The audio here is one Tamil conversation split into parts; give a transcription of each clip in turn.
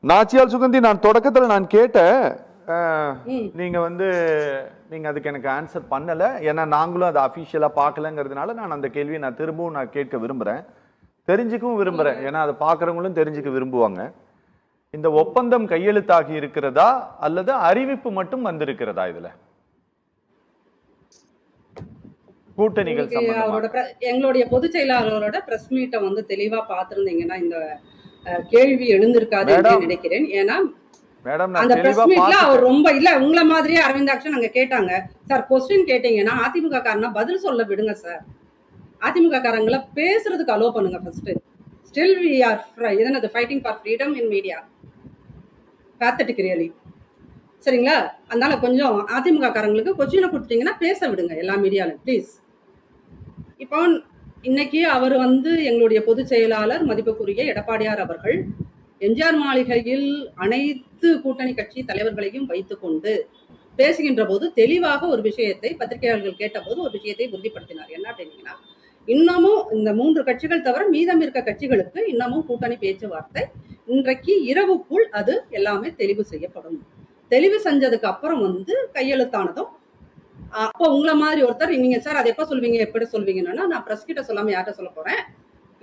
நாச்சியால் சுகந்தி, நான் தொடக்கத்தில் நான் கேட்டேன், நீங்க வந்து நீங்க அதுக்கு எனக்கு ஆன்சர் பண்ணல. ஏன்னா நாங்களும் அதை அபிஷியலா பார்க்கலங்கிறதுனால நான் அந்த கேள்வியை நான் திரும்பவும் நான் கேட்க விரும்புறேன், தெரிஞ்சுக்கவும் விரும்புறேன். ஏன்னா அதை பார்க்கறவங்களும் தெரிஞ்சுக்க விரும்புவாங்க. இந்த ஒப்பந்தம் கையெழுத்தாகி இருக்கிறதா அல்லது அறிவிப்பு மட்டும் வந்திருக்கிறதா? இதுல கூட்டணிகள் எங்களுடைய பொதுச் செயலாளரோட பிரஸ் மீட்டை வந்து தெளிவா பார்த்திருந்தீங்கன்னா இந்த கேள்வி எழுந்திருக்காது நினைக்கிறேன். ஏன்னா அந்த பிரஸ் மீட்ல அவர் ரொம்ப இல்ல உங்களை மாதிரியே அரவிந்தாக்ஷன் அங்க கேட்டாங்க. சார் கொஸ்டின் கேட்டீங்கன்னா அதிமுக காரனா பதில் சொல்ல விடுங்க சார். அதிமுக காரங்களை பேசுறதுக்கு அலோ பண்ணுங்க ஃபர்ஸ்ட். ஸ்டில் வி ஆர் இதனது fighting for freedom in media. Pathetic really. சரிங்களா? அதனால கொஞ்சம் அதிமுக காரங்களுக்கு கொஸ்டினை கொடுத்தீங்கன்னா பேச விடுங்க எல்லா மீடியாலும் ப்ளீஸ். இப்போ இன்னைக்கு அவர் வந்து எங்களுடைய பொதுச் செயலாளர் மதிப்புக்குரிய எடப்பாடியார் அவர்கள் எம்ஜிஆர் மாளிகையில் அனைத்து கூட்டணி கட்சி தலைவர்களையும் வைத்துக்கொண்டு பேசுகின்ற போது தெளிவாக ஒரு விஷயத்தை பத்திரிகையாளர்கள் கேட்டபோது ஒரு விஷயத்தை உறுதிப்படுத்தினார். என்ன அப்படின்னா, இன்னமும் இந்த 3 கட்சிகள் தவிர மீதம் இருக்க கட்சிகளுக்கு இன்னமும் கூட்டணி பேச்சுவார்த்தை இன்றைக்கு இரவுக்குள் அது எல்லாமே தெளிவு செய்யப்படும். தெளிவு செஞ்சதுக்கு அப்புறம் வந்து கையெழுத்தானதும் அப்போ உங்களை மாதிரி ஒருத்தர் நீங்க சார் அதை எப்ப சொல்வீங்க எப்படி சொல்வீங்கன்னா, நான் பிரஸ் கிட்ட சொல்லாம யார்கிட்ட சொல்ல போறேன்,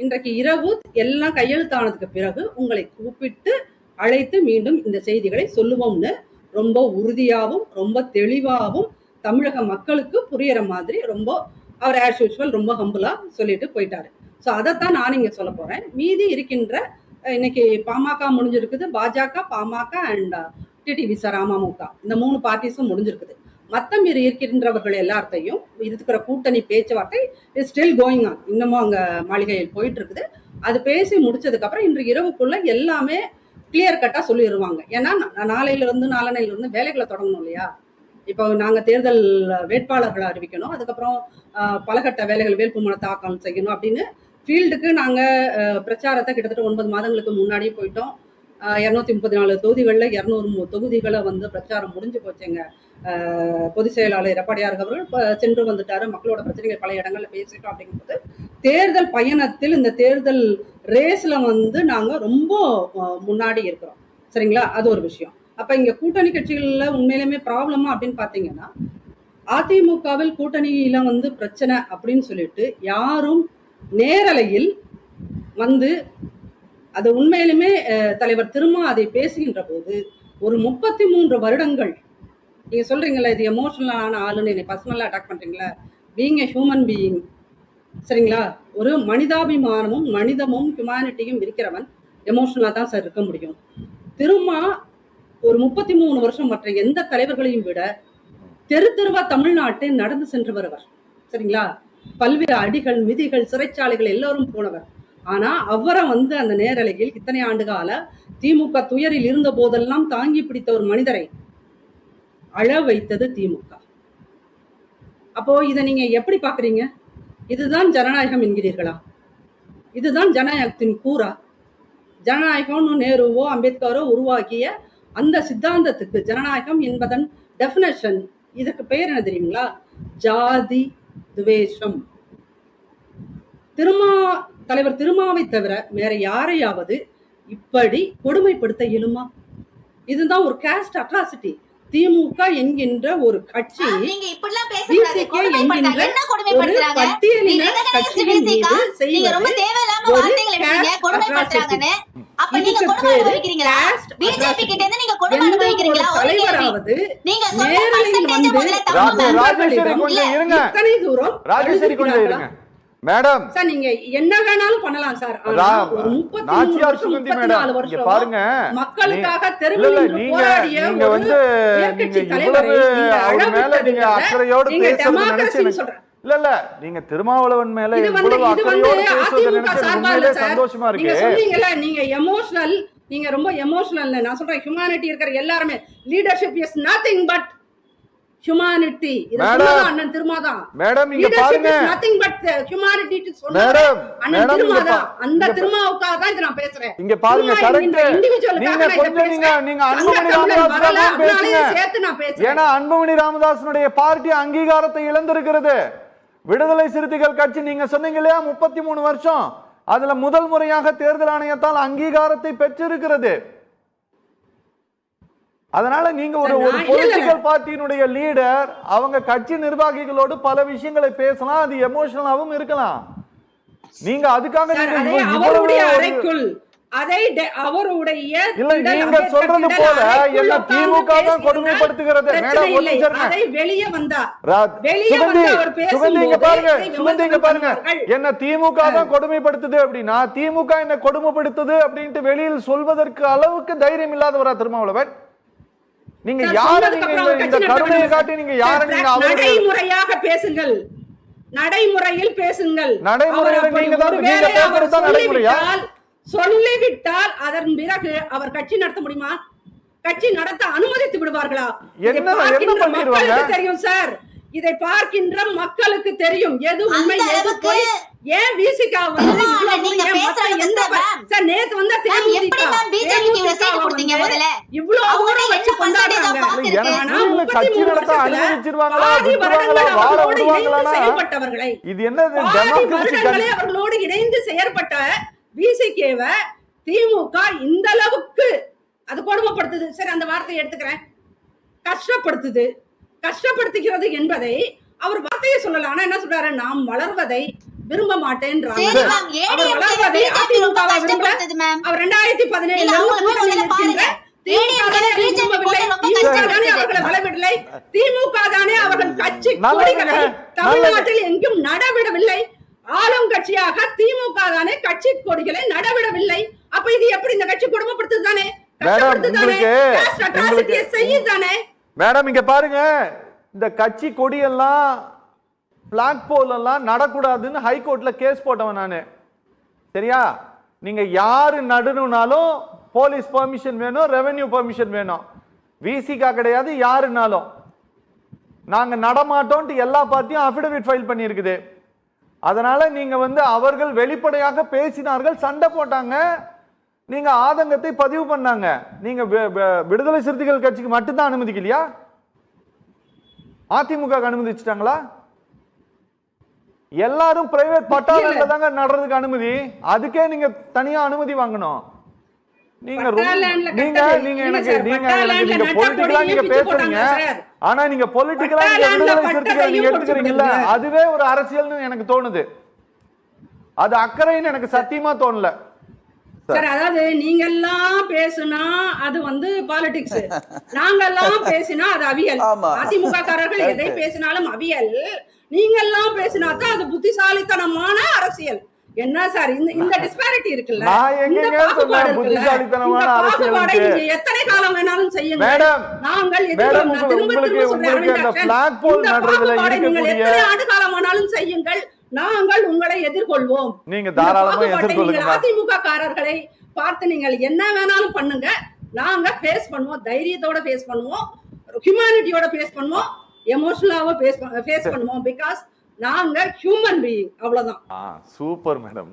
இன்றைக்கு இரவு எல்லாம் கையெழுத்தானதுக்கு பிறகு உங்களை கூப்பிட்டு அழைத்து மீண்டும் இந்த செய்திகளை சொல்லுவோம்னு ரொம்ப உறுதியாகவும் ரொம்ப தெளிவாகவும் தமிழக மக்களுக்கு புரியற மாதிரி ரொம்ப அவர் ஆஸ் யூஸ்வல் ரொம்ப ஹம்பிளா சொல்லிட்டு போயிட்டாரு. ஸோ அதைத்தான் நான் இங்க சொல்ல போறேன். மீதி இருக்கின்ற இன்னைக்கு பாமக முடிஞ்சிருக்குது, பாஜக, PMK and TTV sir AMMK, இந்த 3 பார்ட்டிஸும் முடிஞ்சிருக்குது. மத்தம் இருக்கின்றவர்கள் எல்லாத்தையும் இருக்கிற கூட்டணி பேச்சுவார்த்தை ஸ்டில் கோயிங் ஆன், இன்னமும் அங்க மாளிகையில் போயிட்டு இருக்குது. அது பேசி முடிச்சதுக்கு அப்புறம் இன்று இரவுக்குள்ள எல்லாமே கிளியர் கட்டா சொல்லிடுவாங்க. ஏன்னா நாளையிலிருந்து வேலைகளை தொடங்கணும் இல்லையா? இப்போ நாங்க தேர்தல் வேட்பாளர்களை அறிவிக்கணும், அதுக்கப்புறம் பலகட்ட வேலைகள் வேட்புமனு தாக்கல் செய்யணும் அப்படின்னு ஃபீல்டுக்கு நாங்க பிரச்சாரத்தை கிட்டத்தட்ட 9 மாதங்களுக்கு முன்னாடியே போயிட்டோம். 234 தொகுதிகளில் 200 தொகுதிகளை வந்து பிரச்சாரம் முடிஞ்சு போச்சுங்க. பொதுச் செயலாளர் எடப்பாடியார் அவர்கள் சென்று வந்துட்டாரு, மக்களோட பிரச்சனைகள் பல இடங்கள்ல பேசிட்டோம். அப்படிங்கும்போது தேர்தல் பயணத்தில் இந்த தேர்தல் ரேஸ்ல வந்து நாங்க ரொம்ப முன்னாடி இருக்கிறோம். சரிங்களா? அது ஒரு விஷயம். அப்ப இங்க கூட்டணி கட்சிகள்ல உண்மையிலுமே ப்ராப்ளமா அப்படின்னு பாத்தீங்கன்னா, அதிமுகவில் கூட்டணியில வந்து பிரச்சனை அப்படின்னு சொல்லிட்டு யாரும் நேரலையில் வந்து அது உண்மையிலுமே தலைவர் திருமா அதை பேசுகின்ற போது ஒரு 33 வருடங்கள் நீங்க சொல்றீங்களா இது எமோஷனலான ஆளுன்னு என்னை பர்சனலா அட்டாக் பண்றீங்களா? பீயிங் ஏ ஹியூமன் பீயிங், சரிங்களா, ஒரு மனிதாபிமானமும் மனிதமும் ஹியூமானிட்டியும் இருக்கிறவன் எமோஷனலா தான் சார் இருக்க முடியும். திருமா ஒரு 33 வருஷம் மற்ற எந்த தலைவர்களையும் விட தெருவா தமிழ்நாட்டை நடந்து சென்று வருவர். சரிங்களா? பல்வேறு அடிகள் மிதிகள் சிறைச்சாலைகள் எல்லாரும் போனவர். ஆனா அவரை வந்து அந்த நேரலையில் இத்தனை ஆண்டு கால திமுக துயரில் இருந்த போதெல்லாம் தாங்கி பிடித்த ஒரு மனிதரை அழ வைத்தது திமுக. அப்போ இதை நீங்க எப்படி பாக்குறீங்க? இதுதான் ஜனநாயகம் என்கிறீர்களா? இதுதான் ஜனநாயகத்தின் கூறா? ஜனநாயகம் நேருவோ அம்பேத்கரோ உருவாக்கிய அந்த சித்தாந்தத்துக்கு ஜனநாயகம் என்பதன் டெஃபினேஷன், இதுக்கு பெயர் என்ன தெரியுங்களா? ஜாதி துவேஷம். தலைவர் திருமாவை தவிர வேற யாரையாவது இப்படி கொடுமைப்படுத்த இயலுமா? இதுதான் ஒரு காஸ்ட் அட்ராசிட்டி. திமுக என்கின்ற ஒரு கட்சி பட்டியலின கட்சியின் மீது செய்வது ஒரு தலைவராவது நேரலையில் வந்து இத்தனை தூரம் மேடம் சார் நீங்க என்ன வேணாலும் பண்ணலாம் சார். நாச்சியார் சுகந்தி மேடம் இங்க பாருங்க, மக்களுக்காக தெருவில் நின்று போராடிய ஒரு எதிர்க்கட்சி தலைவரை அவர் மேல நீங்க அக்கறையோடு பேசுறது நினைச்சு இல்ல நீங்க திருமாவளவன் மேல இவ்வளவு அக்கறையோடு பேசுறது நினைச்சு உண்மையிலே சந்தோஷமா இருக்கு. நீங்க சொன்னீங்கல நீங்க எமோஷனல், நீங்க ரொம்ப எமோஷனல். நான் சொல்றேன் ஹியூமானிட்டி இருக்கிற எல்லாரும் leadership is nothing but humanity. அண்ணன் திருமாதான் மேடம் இங்க பாருங்க, nothing but humanity டு சொல்றாரு அண்ணன் திருமாதான். அந்த திருமாவுக்காக தான் இத நான் பேசுறேன். இங்க பாருங்க கரெக்ட். நீங்க கொஞ்சம் நீங்க அன்புமணி ராமதாஸ் பேசுங்க. ஏன்னா அன்புமணி ராமதாஸனுடைய பார்ட்டி அங்கீகாரத்தை இழந்திருக்கிறது. விடுதலை சிறுத்தைகள் கட்சி நீங்க சொன்னீங்க இல்லையா 33 வருஷம், அதுல முதல் முறையாக தேர்தல் ஆணையத்தால் அங்கீகாரத்தை பெற்றிருக்கிறது. அதனால நீங்க ஒரு பொலிட்டிக்கல் பார்ட்டியினுடைய லீடர், அவங்க கட்சி நிர்வாகிகளோடு பல விஷயங்களை பேசலாம், அது எமோஷனலாவும் இருக்கலாம். நீங்க அதுக்காக அவருடைய அறைக்குள் அவருடைய இல்ல நீங்க சொல்றது போல என்ன திமுக தான் கொடுமைப்படுத்துகிறது. மேடம் வெளியே வந்தா சுகந்திங்க பாருங்க என்ன திமுக தான் கொடுமைப்படுத்துது அப்படின்னா, திமுக என்ன கொடுமைப்படுத்துது அப்படின்ட்டு வெளியில் சொல்வதற்கு அளவுக்கு தைரியம் இல்லாதவரா திருமாவளவன்? நீங்க யார இந்த கருணையை காட்டி நீங்க யார நீங்க நடைமுறையாக பேசுங்கள், நடைமுறையில் பேசுங்கள். நடைமுறையில் நீங்க பேசுறது தான் நடைமுறையா? சொல்லிவிட்டால் அதன் பிறகு அவர் கட்சி நடத்த முடியுமா? கட்சி நடத்த அனுமதித்து விடுவார்களா? மக்களுக்கு தெரியும் சார், இதை பார்க்கின்ற மக்களுக்கு தெரியும் எது உண்மை எது பொய். ஏன் விசிகா வந்து நேத்து வந்தா இவ்வளவு தூரம் வச்சு கொண்டாடுறாங்க. செயல்பட்டவர்களை அவர்களோடு இணைந்து செயற்பட்ட விசிகேவ திமுக இந்த அளவுக்கு அது கொடுமைப்படுத்துது. சரி, அந்த வார்த்தையை எடுத்துக்கிறேன். கஷ்டப்படுத்துது, கஷ்டப்படுத்துகிறது என்பதை அவர் வார்த்தையை சொல்லலாம். ஆனா என்ன சொல்றாரு, நாம் வளர்வதை விரும்ப மாட்டேன்றாங்க. அவர் வளர்வதை அதிமுக விரும்ப அவர் 2017 அவர்களை வளவிடலை. திமுக தானே அவர்கள் கட்சி கொடிகளை தமிழ்நாட்டில் எங்கும் நடவிடவில்லை. ஆளும் கட்சியாக திமுக தானே கட்சி கொடிகளை நடவிடவில்லை. அப்ப இது எப்படி இந்த கட்சி கொடுமைப்படுத்துது தானே, செய்யுதானே? மேடம் இங்க பாருங்க, இந்த கட்சி கொடியெல்லாம் பிளாக் போல் எல்லாம் நடக்கூடாதுன்னு ஹைகோர்ட்ல கேஸ் போட்டவன் நானு. சரியா? நீங்க யாரு நடணும்னாலும் போலீஸ் பெர்மிஷன் வேணும், ரெவென்யூ பெர்மிஷன் வேணும். விசிகா கிடையாது, யாருனாலும் நாங்க நடமாட்டோம் எல்லா பார்ட்டியும் அபிடவிட் ஃபைல் பண்ணி இருக்குது. அதனால நீங்க வந்து அவர்கள் வெளிப்படையாக பேசினார்கள், சண்டை போட்டாங்க, நீங்க ஆதங்கத்தை பதிவு பண்ணாங்க. நீங்க விடுதலை சிறுத்தைகள் கட்சிக்கு மட்டும்தான் அனுமதிக்கலையா? அதிமுக அனுமதிச்சிட்டாங்களா? எல்லாரும் பிரைவேட் பட்டாளர்ல தாங்க நடுறதுக்கு அனுமதி. அதுக்கே நீங்க தனியா அனுமதி வாங்கணும். நீங்க பொலிட்டிக்கலா நீங்க பேசுறீங்க, ஆனா நீங்க பொலிட்டிக்கலா விடுதலை சிறுத்தைகளை நீங்க எடுத்துக்கிறீங்கல்ல, அதுவே ஒரு அரசியல்னு எனக்கு தோணுது. அது அக்கறைன்னு எனக்கு சத்தியமா தோணல. சார், அதாவது நீங்க எல்லாம் பேசுனா அது வந்து பாலிடிக்ஸ், நாங்க எல்லாம் பேசினா அது அவியல். அதிமுக காரர்கள் எதை பேசினாலும் அவியல், நீங்க எல்லாம் பேசினாதான் அது புத்திசாலித்தனமான அரசியல். என்ன சார் இந்த டிஸ்பாரிட்டி இருக்குல்ல, இந்த பாகுபாடு எத்தனை காலம் வேணாலும் செய்யுங்க. நாங்கள் எத்தனை ஆண்டு காலம் வேணாலும் செய்யுங்கள், நாங்கள் உங்களை எதிர்கொள்வோம். நீங்க தாராளமா எதிர்கொள்ளுங்க. அதிமுக காரர்களை பார்த்து நீங்கள் என்ன வேணாலும் பண்ணுங்க, நாங்க ஃபேஸ் பண்ணுவோம், தைரியத்தோட ஃபேஸ் பண்ணுவோம், ஹியூமனிட்டியோட ஃபேஸ் பண்ணுவோம், எமோஷனலாவோ ஃபேஸ் பண்ணுவோம். பிகாஸ் நாங்க ஹியூமன் பீயிங், அவ்வளவுதான். Super madam.